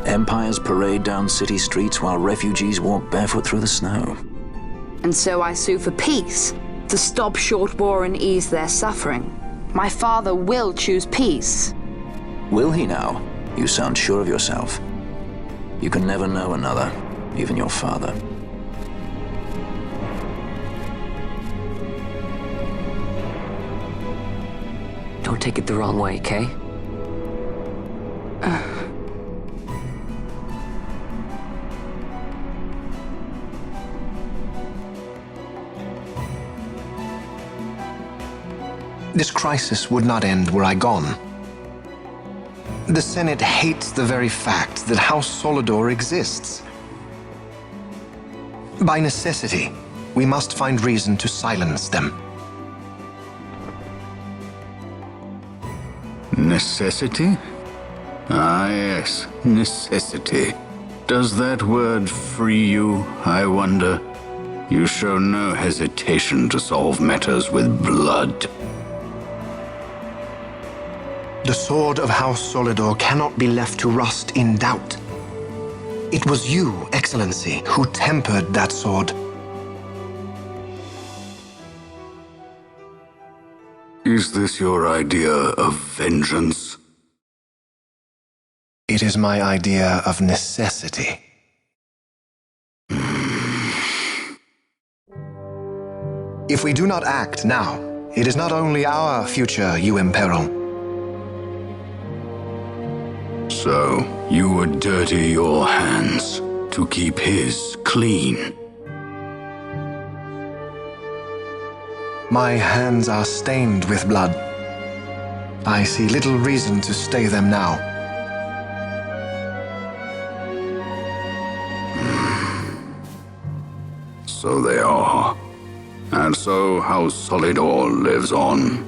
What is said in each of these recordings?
Empires parade down city streets while refugees walk barefoot through the snow. And so I sue for peace, to stop short war and ease their suffering. My father will choose peace. Will he now? You sound sure of yourself. You can never know another, even your father. Don't take it the wrong way, Kay? This crisis would not end were I gone. The Senate hates the very fact that House Solidor exists. By necessity, we must find reason to silence them. Necessity? Ah, yes, necessity. Does that word free you, I wonder? You show no hesitation to solve matters with blood. The sword of House Solidor cannot be left to rust in doubt. It was you, Excellency, who tempered that sword. Is this your idea of vengeance? It is my idea of necessity. If we do not act now, it is not only our future you imperil. So, you would dirty your hands to keep his clean. My hands are stained with blood. I see little reason to stay them now. So they are. And so House Solidor lives on.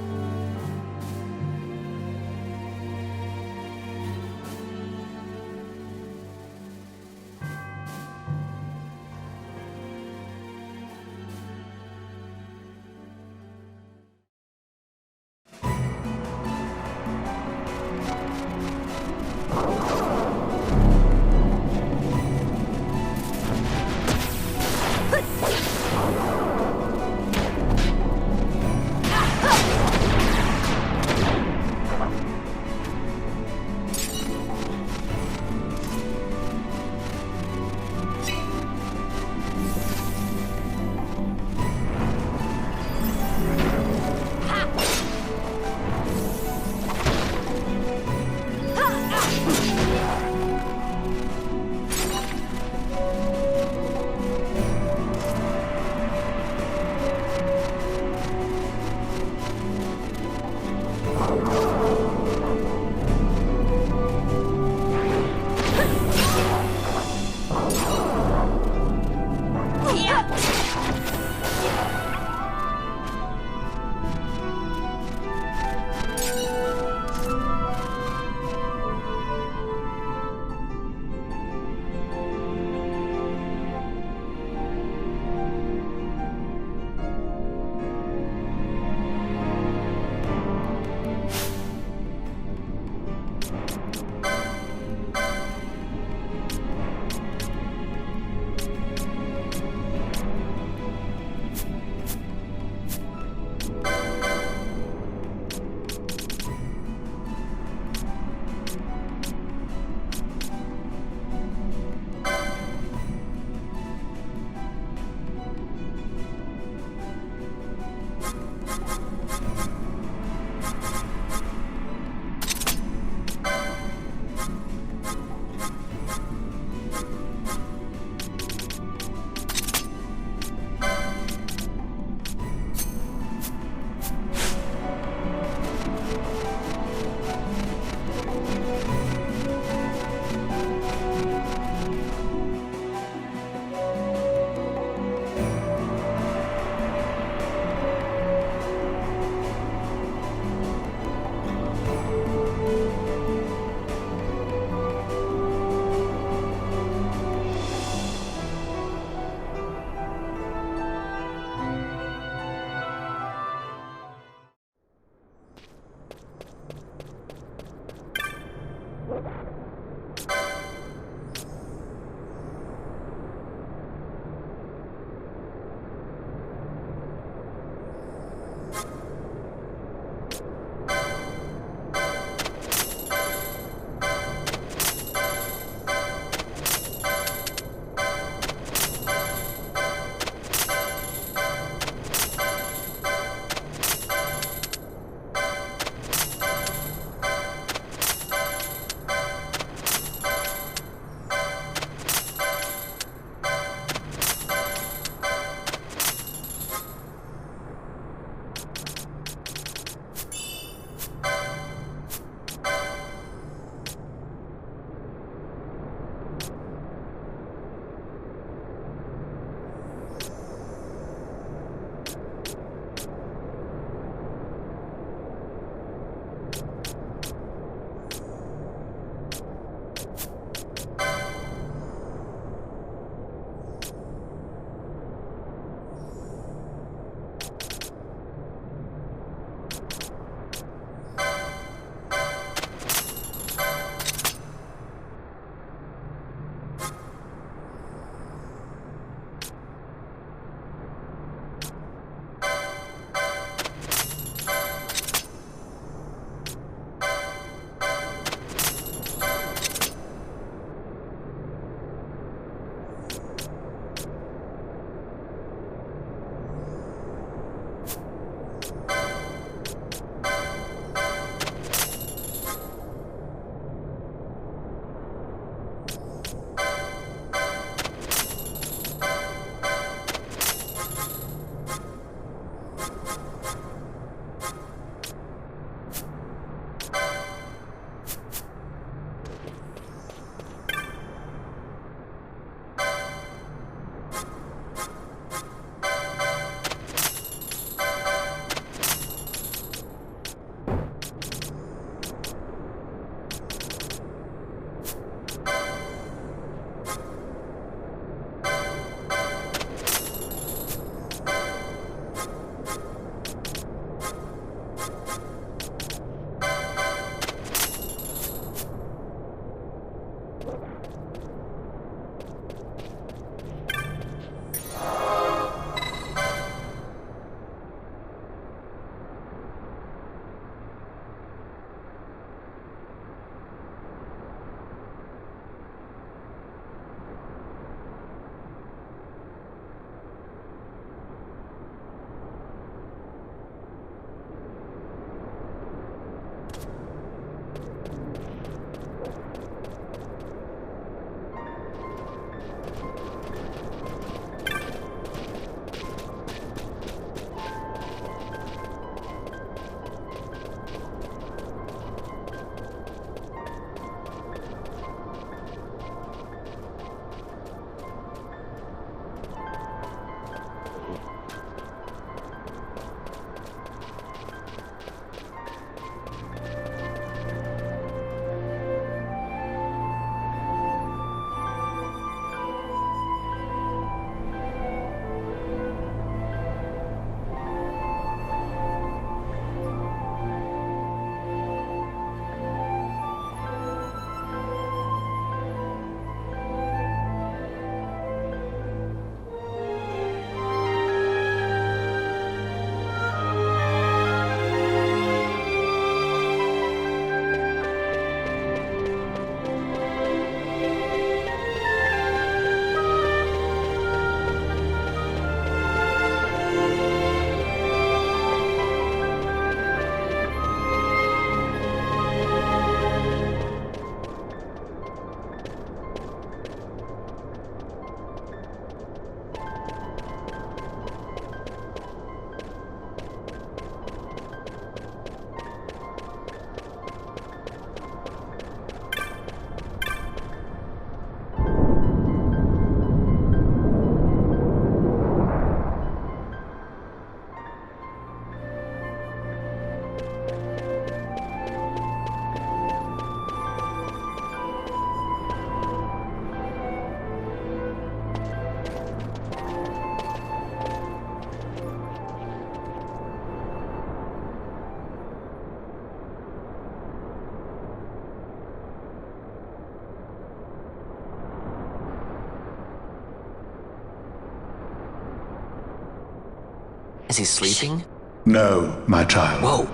Is he sleeping? No, my child. Whoa.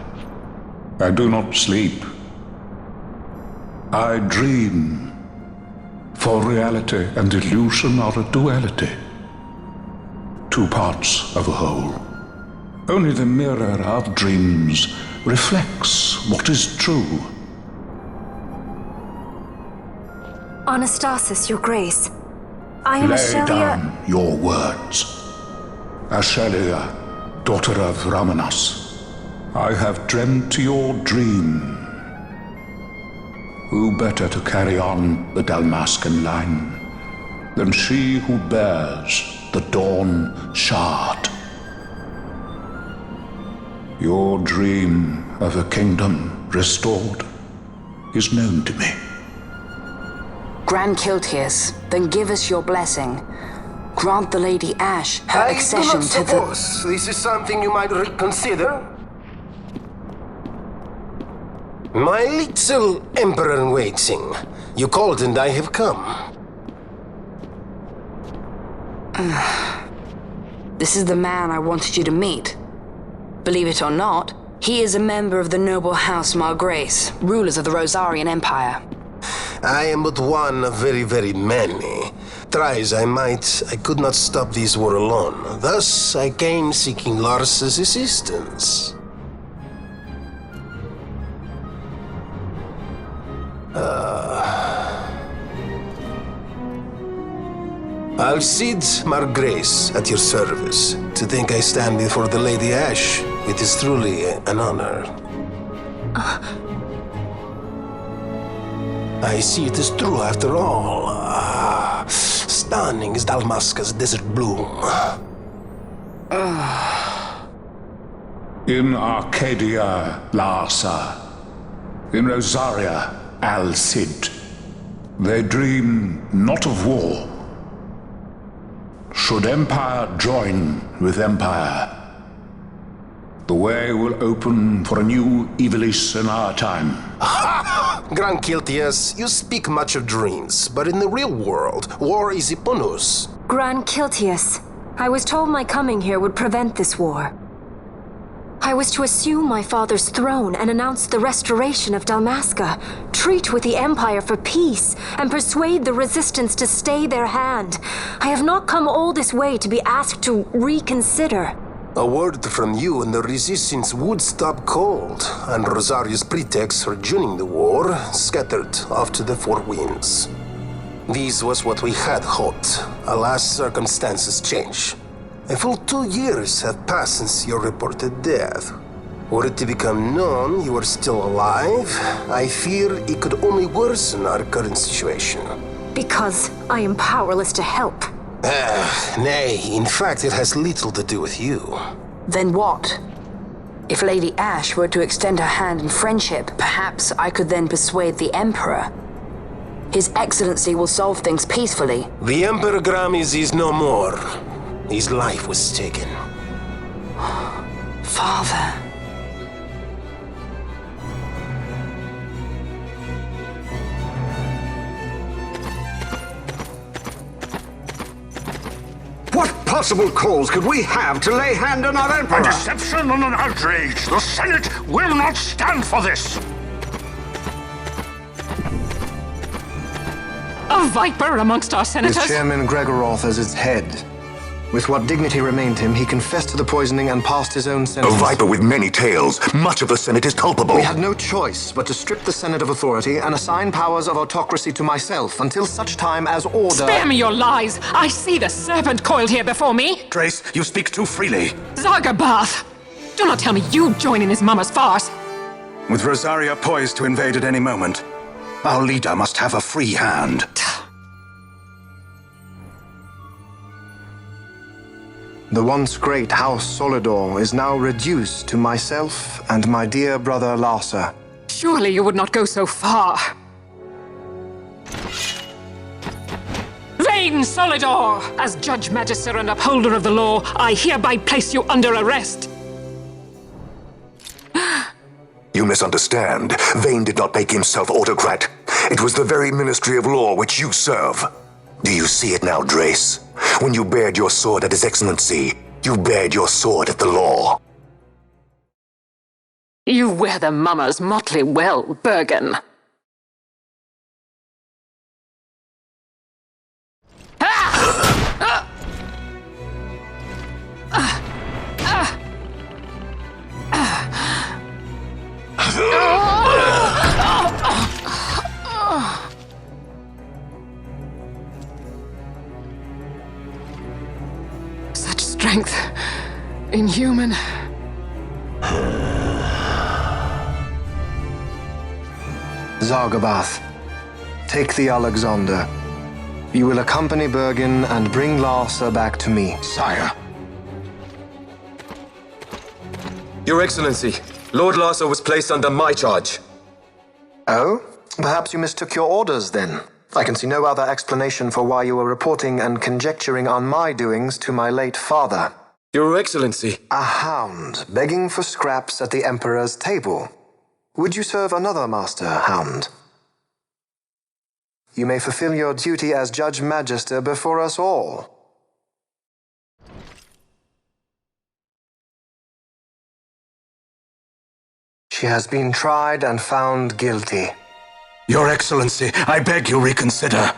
I do not sleep. I dream. For reality and illusion are a duality. Two parts of a whole. Only the mirror of dreams reflects what is true. Anastasis, Your Grace. I am Lay Ashelia. down your words. Ashelia, daughter of Ramanas, I have dreamt your dream. Who better to carry on the Dalmascan line than she who bears the Dawn Shard? Your dream of a kingdom restored is known to me. Grand Kiltias, then give us your blessing. Grant the Lady Ash her accession to the... I do not suppose this is something you might reconsider. My little Emperor-in-waiting. You called and I have come. This is the man I wanted you to meet. Believe it or not, he is a member of the noble house Margrace, rulers of the Rosarian Empire. I am but one of very, very many. Try as I might, I could not stop this war alone. Thus, I came seeking Lars's assistance. Alcide Margrace at your service. To think I stand before the Lady Ash, it is truly an honor. I see it is true after all. Stunning is Dalmasca's desert bloom. In Arcadia, Larsa. In Rosaria, Alcid. They dream not of war. Should empire join with empire, the way will open for a new Evilis in our time. Grand Kiltias, you speak much of dreams, but in the real world, war is upon us. Grand Kiltias, I was told my coming here would prevent this war. I was to assume my father's throne and announce the restoration of Dalmasca, treat with the Empire for peace, and persuade the Resistance to stay their hand. I have not come all this way to be asked to reconsider. A word from you and the Resistance would stop cold, and Rosaria's pretext for joining the war scattered off to the four winds. This was what we had hoped. Alas, circumstances change. A full 2 years have passed since your reported death. Were it to become known you are still alive, I fear it could only worsen our current situation. Because I am powerless to help. Nay, in fact it has little to do with you. Then what? If Lady Ash were to extend her hand in friendship, perhaps I could then persuade the Emperor. His Excellency will solve things peacefully. The Emperor Gramis is no more. His life was taken. Father. What possible cause could we have to lay hand on our Emperor? A deception and an outrage! The Senate will not stand for this! A viper amongst our senators? With Chairman Gregoroth as its head. With what dignity remained him, he confessed to the poisoning and passed his own A sentence. viper with many tails. Much of the Senate is culpable. We had no choice but to strip the Senate of authority and assign powers of autocracy to myself until such time as order... Spare me your lies! I see the serpent coiled here before me! Grace, you speak too freely. Zargabath! Do not tell me you join in his mama's farce! With Rosaria poised to invade at any moment, our leader must have a free hand. The once great House Solidor is now reduced to myself and my dear brother Larsa. Surely you would not go so far. Vayne Solidor! As Judge Magister and upholder of the law, I hereby place you under arrest. You misunderstand. Vayne did not make himself autocrat. It was the very Ministry of Law which you serve. Do you see it now, Drace? When you bared your sword at His Excellency, You bared your sword at the law. You wear the mummers motley well, Bergen. Such strength. Inhuman. Zargabath, take the Alexander. You will accompany Bergen and bring Larsa back to me. Sire. Your Excellency, Lord Larsa was placed under my charge. Oh? Perhaps you mistook your orders then. I can see no other explanation for why you were reporting and conjecturing on my doings to my late father. Your Excellency. A hound begging for scraps at the Emperor's table. Would you serve another master, hound? You may fulfill your duty as Judge Magister before us all. She has been tried and found guilty. Your Excellency, I beg you reconsider.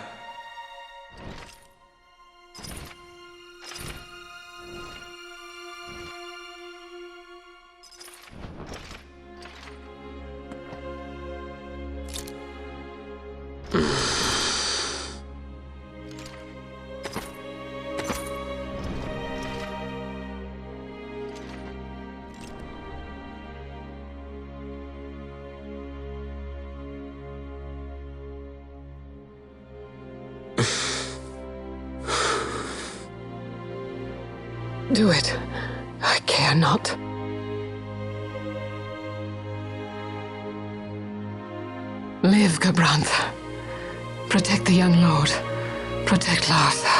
Do it. I care not. Live, Gabranth. Protect the young lord. Protect Larsa.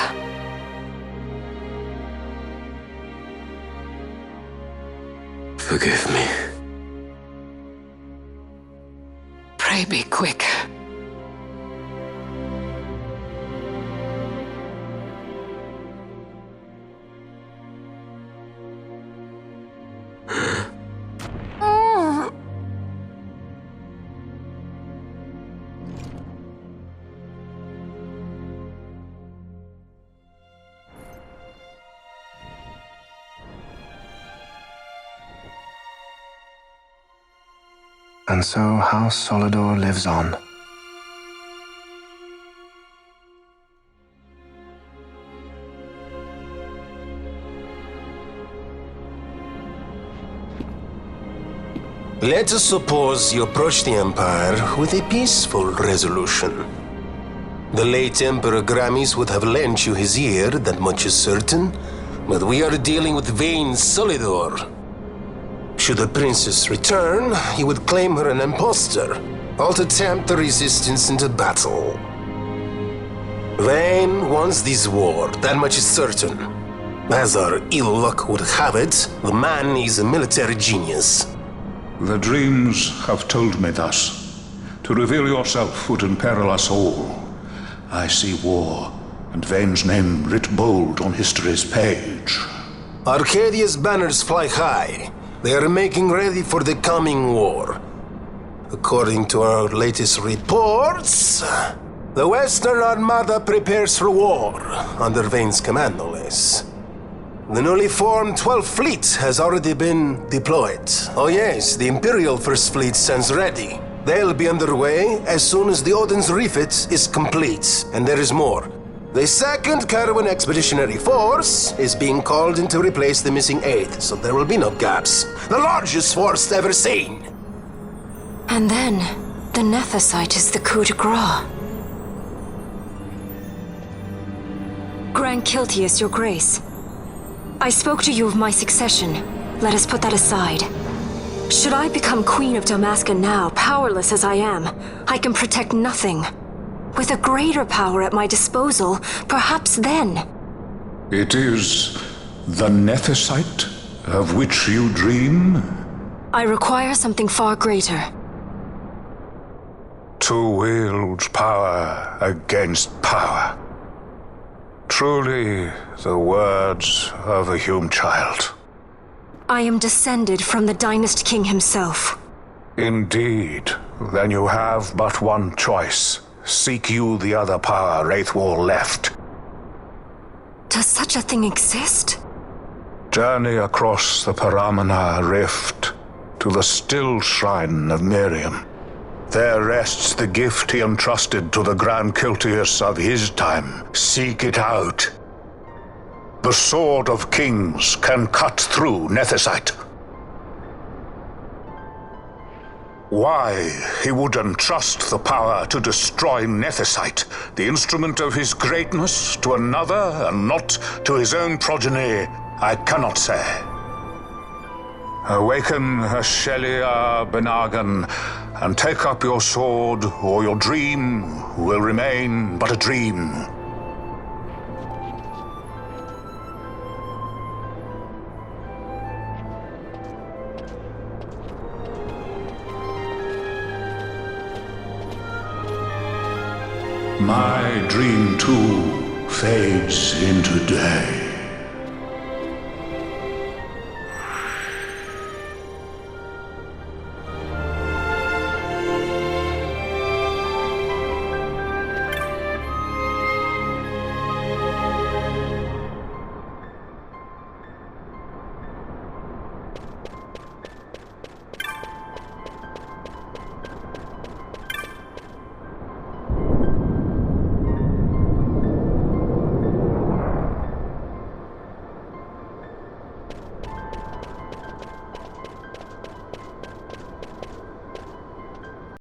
Forgive me. Pray be quick. And so House Solidor lives on. Let us suppose you approach the Empire with a peaceful resolution. The late Emperor Gramis would have lent you his ear, that much is certain, but we are dealing with vayne Solidor. Should the princess return, he would claim her an impostor, or to tempt the resistance into battle. Vayne wants this war, that much is certain. As our ill luck would have it, the man is a military genius. The dreams have told me thus. To reveal yourself would imperil us all. I see war, and Vayne's name writ bold on history's page. Arcadia's banners fly high. They are making ready for the coming war. According to our latest reports, the Western Armada prepares for war, under Vayne's command, no less. The newly formed 12th Fleet has already been deployed. Oh yes, the Imperial First Fleet stands ready. They'll be underway as soon as the Odin's refit is complete. And there is more. The 2nd Caravan Expeditionary Force is being called in to replace the missing 8th, so there will be no gaps. The largest force ever seen! And then, the Nethicite is the coup de grace. Grand Kiltius, your grace. I spoke to you of my succession. Let us put that aside. Should I become Queen of Dalmasca now, powerless as I am, I can protect nothing. With a greater power at my disposal, perhaps then. It is the Nethicite of which you dream? I require something far greater. To wield power against power. Truly, the words of a human child. I am descended from the Dynast King himself. Indeed. Then you have but one choice. Seek you the other power Wraithwall left. Does such a thing exist? Journey across the Paramana Rift to the still shrine of Miriam. There rests the gift he entrusted to the Grand Kiltius of his time. Seek it out. The Sword of Kings can cut through Nethicite. Why he would entrust the power to destroy Nethicite, the instrument of his greatness, to another and not to his own progeny, I cannot say. Awaken Shelia Benagan and take up your sword, or your dream will remain but a dream. My dream too fades into day.